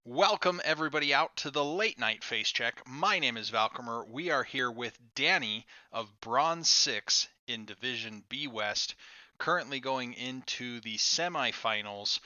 Welcome everybody out to the Late Night Facecheck. My name is Valkamer. We are here with Danny of Bronze6 in Division B West, currently going into the semifinals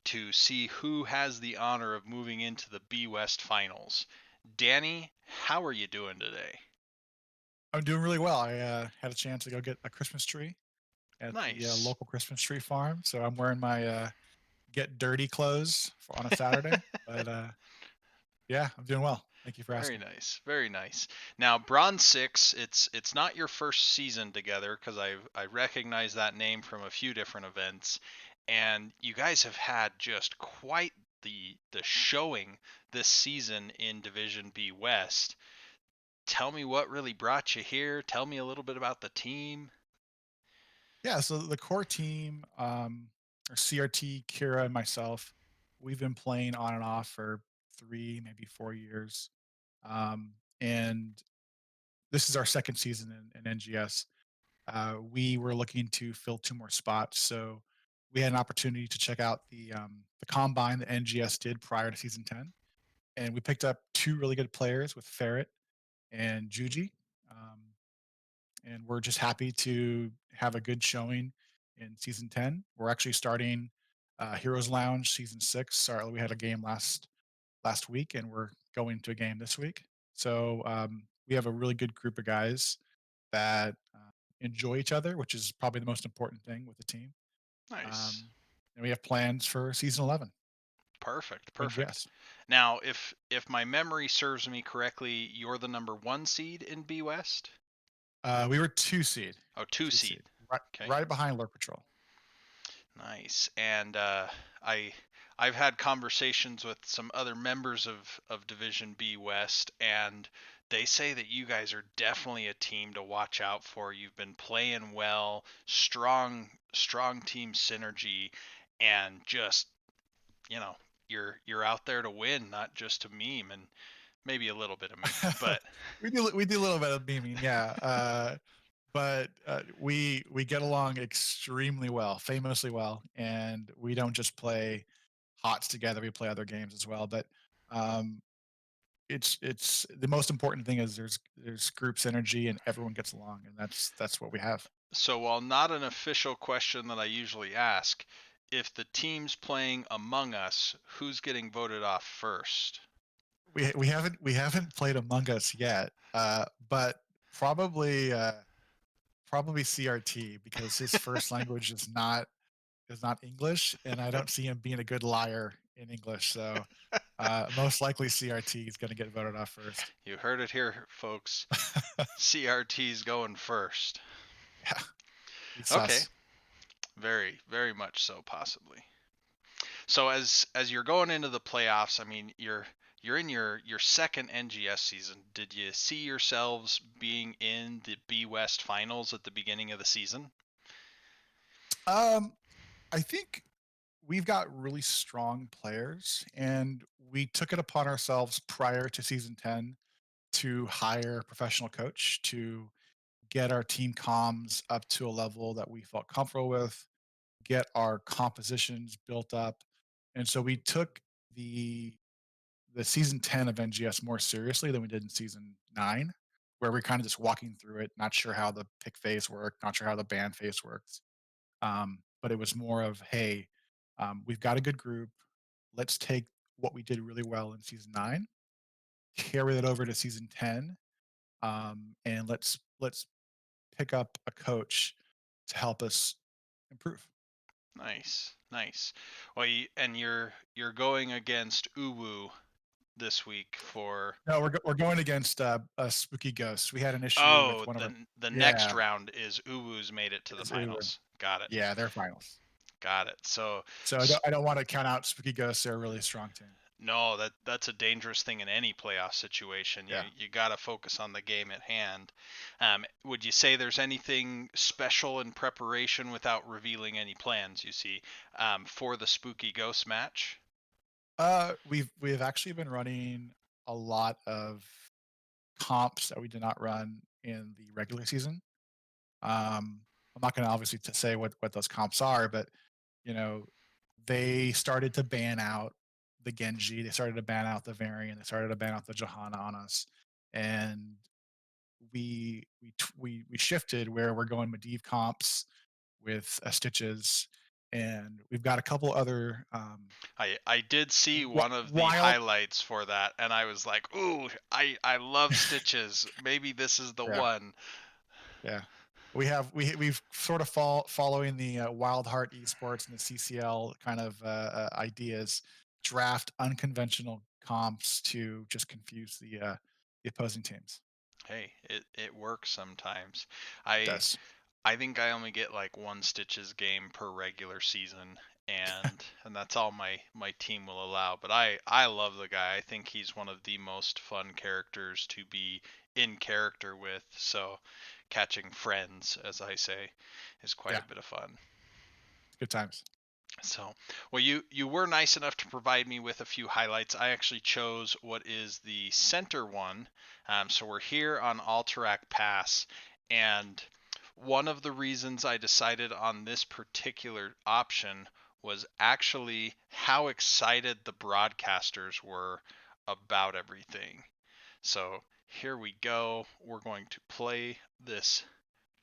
to see who has the honor of moving into the B West finals. Danny, how are you doing today? I'm doing really well. I had a chance to go get a Christmas tree at the Nice. local Christmas tree farm, so I'm wearing my get dirty clothes on a Saturday. But yeah, I'm doing well. Thank you for Very asking. nice, very nice. Now, Bronze Six, it's not your first season together because I recognize that name from a few different events, and you guys have had just quite the showing this season in Division B West. Tell me what really brought you here. Tell me a little bit about the team. Yeah, so the core team, or CRT, Kira, and myself, we've been playing on and off for 3, maybe 4 years, and this is our second season in NGS. We were looking to fill 2 more spots, so we had an opportunity to check out the combine that NGS did prior to season 10, and we picked up 2 really good players with Ferret and Juji, um, and we're just happy to have a good showing in season 10. We're actually starting Heroes Lounge season 6. Sorry, we had a game last week, and we're going to a game this week. So we have a really good group of guys that enjoy each other, which is probably the most important thing with the team. Nice. Um, and we have plans for season 11 Perfect, in perfect. GS. Now, if my memory serves me correctly, you're the number one seed in B West. We were 2 seed, Oh, two two seed. seed, right, Okay. right behind Lurk Patrol. Nice. And I I've had conversations with some other members of Division B West, and they say that you guys are definitely a team to watch out for. You've been playing well, strong team synergy, and just you know you're out there to win, not just to meme, and maybe a little bit of memeing, but We do a little bit of memeing, yeah. But we get along extremely well, famously well, and we don't just play HOTS together. We play other games as well. But um, it's the most important thing is there's group synergy and everyone gets along, and that's what we have. so while not an official question that I usually ask, if the team's playing Among Us, who's getting voted off first? We haven't played Among Us yet, but probably probably CRT because his first language is not English, and I don't see him being a good liar in English. So most likely CRT is going to get voted off first. You heard it here, folks. CRT's going first. Yeah, he's Okay, sus. very much so, possibly. So as you're going into the playoffs, I mean, you're in your second NGS season. Did you see yourselves being in the B West finals at the beginning of the season? Um, I think we've got really strong players, and we took it upon ourselves prior to season 10 to hire a professional coach to get our team comms up to a level that we felt comfortable with, get our compositions built up. And so we took the season 10 of NGS more seriously than we did in season 9, where we're kind of just walking through it, not sure how the pick phase worked, not sure how the ban phase works. But it was more of, hey, we've got a good group. Let's take what we did really well in season 9, carry that over to season 10, and let's pick up a coach to help us improve. Nice, nice. Well, and you're going against Uwu this week for. No, we're going against a spooky ghost. We had an issue with Oh, one of our the next yeah, round is Uwu's made it to the is Uber. finals. Got it. Yeah, they're finals. Got it. So, So I s- don't want to count out spooky ghosts. They're a really strong team. no, that's a dangerous thing in any playoff situation. You Yeah. you got to focus on the game at hand. Would you say there's anything special in preparation without revealing any plans? You see, for the spooky ghost match? We've actually been running a lot of comps that we did not run in the regular season. I'm not going to obviously to say what those comps are, but you know they started to ban out. the Genji. They started to ban out the Varian. They started to ban out the Johanna on us, and we shifted where we're going Medivh comps with Stitches, and we've got a couple other I did see one of the wild. highlights for that, and I was like, "Ooh, I love Stitches. Maybe this is the Yeah, one." yeah. We've sort of following the Wild Heart Esports and the CCL kind of ideas, draft unconventional comps to just confuse the opposing teams. Hey, it works sometimes. It I does. I think I only get like one Stitches game per regular season, and that's all my team will allow. But I love the guy. I think he's one of the most fun characters to be in character with. So catching friends, as I say, is quite Yeah, a bit of fun. good times. So, well, you were nice enough to provide me with a few highlights. I actually chose what is the center one. So we're here on Alterac Pass, and one of the reasons I decided on this particular option was actually how excited the broadcasters were about everything. So here we go. We're going to play this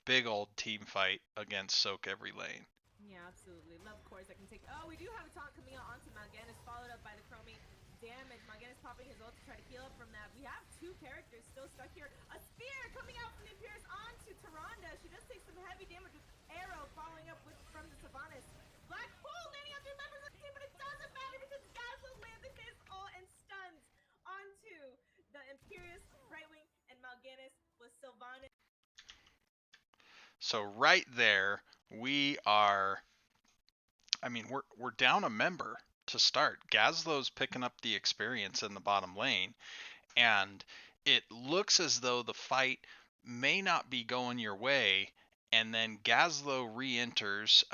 big old team fight against Soak Every Lane. Yeah, absolutely. Love cores that can take. Oh, we do have a taunt coming out onto Mal'Ganis, followed up by the chromie damage. Mal'Ganis popping his ult to try to heal up from that. We have two characters still stuck here. A spear coming out from the Imperius onto Tyrande. She does take some heavy damage with arrow following up with from the Sylvanas. Black hole landing on three members of the team, but it doesn't matter because Dazzle landed his ult and stuns onto the Imperius, Brightwing, and Mal'Ganis with Sylvanas. So right there, we are. I mean, we're down a member to start. Gazlo's picking up the experience in the bottom lane, and it looks as though the fight may not be going your way. And then Gazlo re-enters.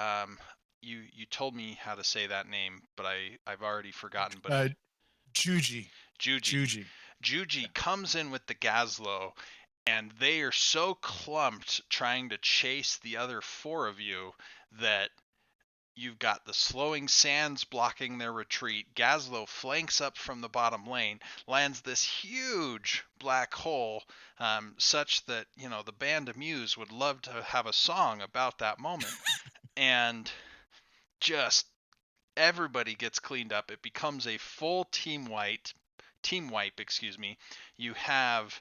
You told me how to say that name, but I've already forgotten. But Uh, Juji, Juji Juji. Yeah. Juji comes in with the Gazlo, and they are so clumped trying to chase the other four of you that you've got the slowing sands blocking their retreat. Gazlo flanks up from the bottom lane, lands this huge black hole, such that, the band Amuse would love to have a song about that moment. And just everybody gets cleaned up. It becomes a full team wipe, excuse me. You have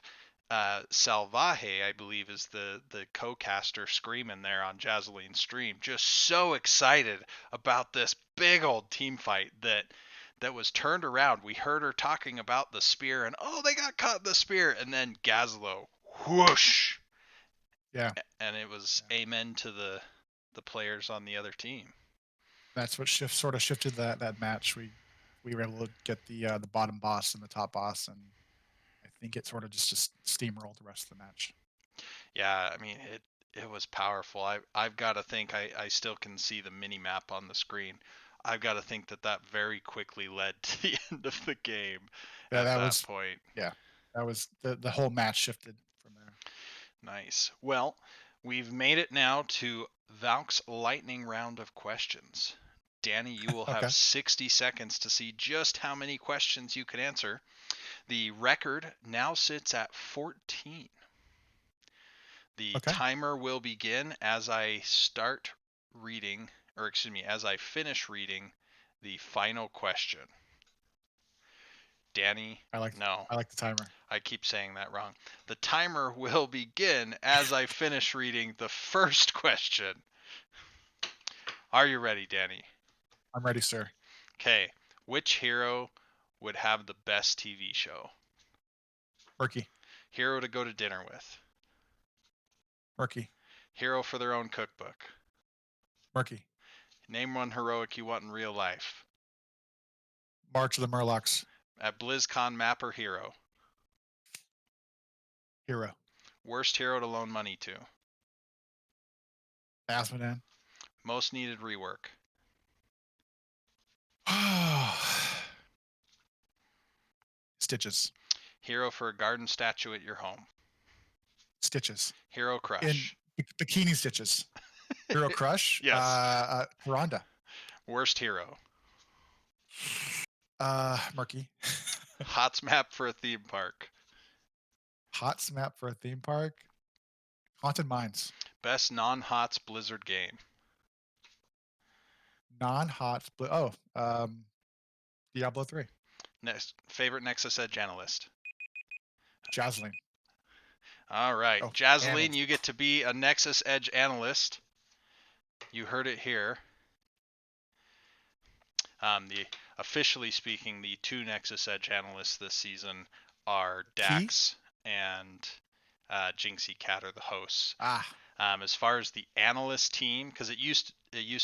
Salvaje, I believe, is the co-caster screaming there on Jazeline's stream, just so excited about this big old team fight that was turned around. We heard her talking about the spear, and oh, they got caught in the spear, and then Gazlo, whoosh, Yeah. and it was amen to the players on the other team. That's what sort of shifted that match. We were able to get the bottom boss and the top boss, and I think it sort of just steamrolled the rest of the match. Yeah, I mean it was powerful. I've got to think I still can see the mini map on the screen. I've got to think that very quickly led to the end of the game Yeah, at that that was point. yeah, that was the whole match shifted from there. Nice. Well, we've made it now to Valk's lightning round of questions. Danny, you will have Okay, 60 seconds to see just how many questions you can answer. The record now sits at 14. The okay, timer will begin as I start reading, or excuse me, as I finish reading the final question. Danny, I like no, I like the timer. I keep saying that wrong. The timer will begin as I finish reading the first question. Are you ready, Danny? I'm ready, sir. Okay. Which hero would have the best TV show? Murky, Hero to go to dinner with. murky, Hero for their own cookbook. murky. Name one heroic you want in real life. March of the Murlocs, At BlizzCon, map or hero. hero. Worst hero to loan money to. Asmodan. Most needed rework. Stitches, Hero for a garden statue at your home. stitches. Hero In crush. bikini stitches. Hero crush. Yes. Rhonda. Worst hero. Murky. Hots map for a theme park. Hots map for a theme park. Haunted Mines. Best non-HOTS Blizzard game. Non-HOTS. Diablo 3. Next, favorite Nexus Edge analyst. Jazzling. All right, Oh, Jazleen, analyst. you get to be a Nexus Edge analyst. You heard it here. Officially speaking, the two Nexus Edge analysts this season are Dax and Jinxie Cat are the hosts. As far as the analyst team, because it used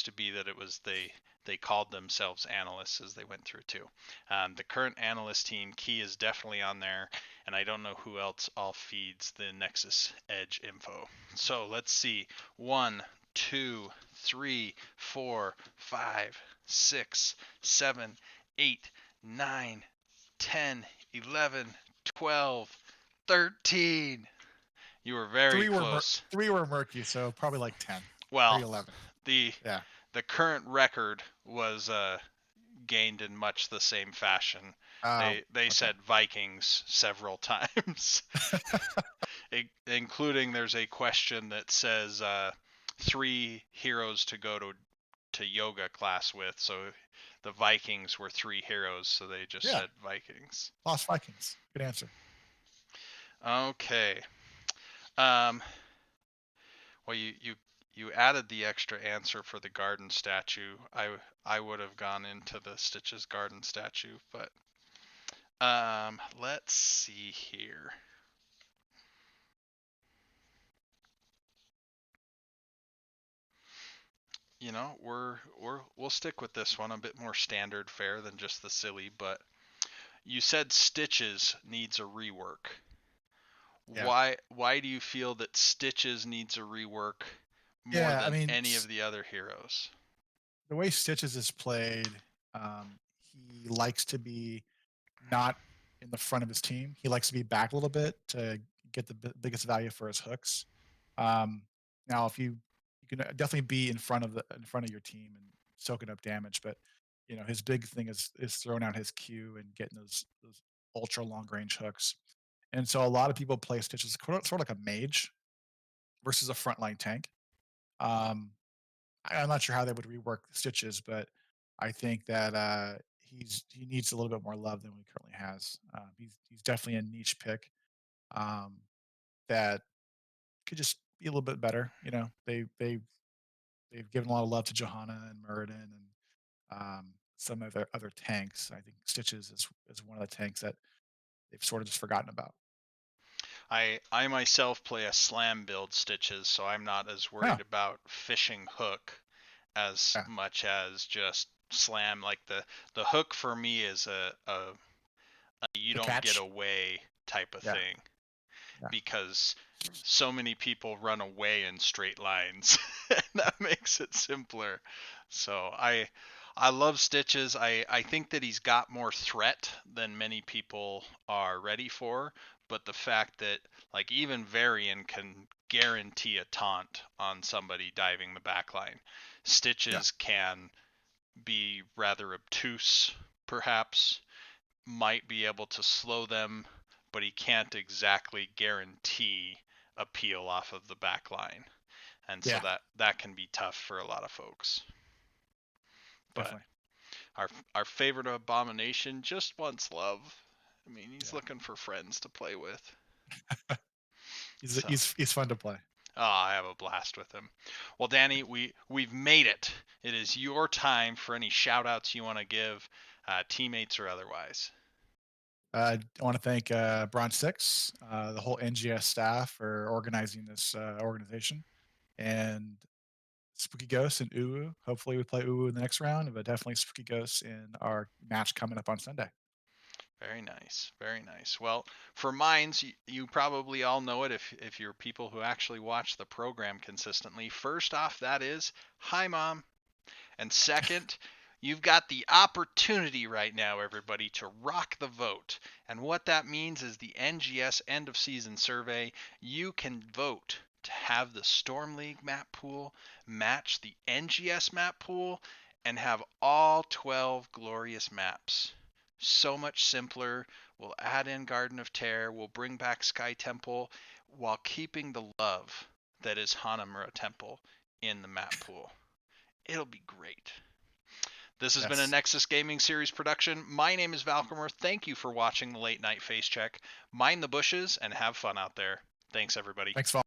to be that it was they called themselves analysts as they went through too. The current analyst team, Key is definitely on there, and I don't know who else all feeds the Nexus Edge info. So let's see. 1, 2, 3, 4, 5, 6, 7, 8, 9, 10, 11, 12, 13. You were very close. 3 were murky, so probably like 10. Well, maybe 11. The current record was gained in much the same fashion. They said Vikings several times, including there's a question that says 3 heroes to go to yoga class with. So the Vikings were 3 heroes, so they just said Vikings. Lost Vikings. Good answer. Okay. Well, you added the extra answer for the garden statue. I would have gone into the Stitches garden statue, but let's see here. You know, we'll stick with this one, a bit more standard fare than just the silly, but you said Stitches needs a rework. Yeah. Why do you feel that Stitches needs a rework more than any of the other heroes? The way Stitches is played, he likes to be not in the front of his team. He likes to be back a little bit to get the biggest value for his hooks. Now, if you can definitely be in front of your team and soaking up damage, but his big thing is throwing out his Q and getting those ultra long range hooks. And so a lot of people play Stitches sort of like a mage versus a frontline tank. I'm not sure how they would rework Stitches, but I think that he needs a little bit more love than he currently has. He's definitely a niche pick that could just be a little bit better. They've given a lot of love to Johanna and Muradin and some of their other tanks. I think Stitches is one of the tanks that they've sort of just forgotten about. I myself play a slam build Stitches, so I'm not as worried about fishing hook as much as just slam. Like the hook for me is a you don't catch. Get away type of thing. Because so many people run away in straight lines. That makes it simpler. So I love Stitches. I think that he's got more threat than many people are ready for, but the fact that like even Varian can guarantee a taunt on somebody diving the backline. Stitches can be rather obtuse, perhaps, might be able to slow them, but he can't exactly guarantee a peel off of the back line. And so that can be tough for a lot of folks. Definitely. But our favorite abomination just wants love. I mean, he's looking for friends to play with. He's fun to play. Oh, I have a blast with him. Well, Danny, we've made it. It is your time for any shout outs you want to give, teammates or otherwise. I want to thank Bronze6, the whole NGS staff for organizing this organization, and Spooky Ghosts and Uwu. Hopefully we play Uwu in the next round, but definitely Spooky Ghosts in our match coming up on Sunday. Very nice. Very nice. Well, for mines, you probably all know it if you're people who actually watch the program consistently. First off, that is, hi, Mom. And second, you've got the opportunity right now, everybody, to rock the vote. And what that means is the NGS end of season survey. You can vote to have the Storm League map pool match the NGS map pool and have all 12 glorious maps so much simpler. We'll add in Garden of Terror. We'll bring back Sky Temple while keeping the love that is Hanamura Temple in the map pool. It'll be great. This has been a Nexus Gaming Series production. My name is Valkamer. Thank you for watching the Late Night Facecheck. Mind the bushes and have fun out there. Thanks, everybody. Thanks, Val.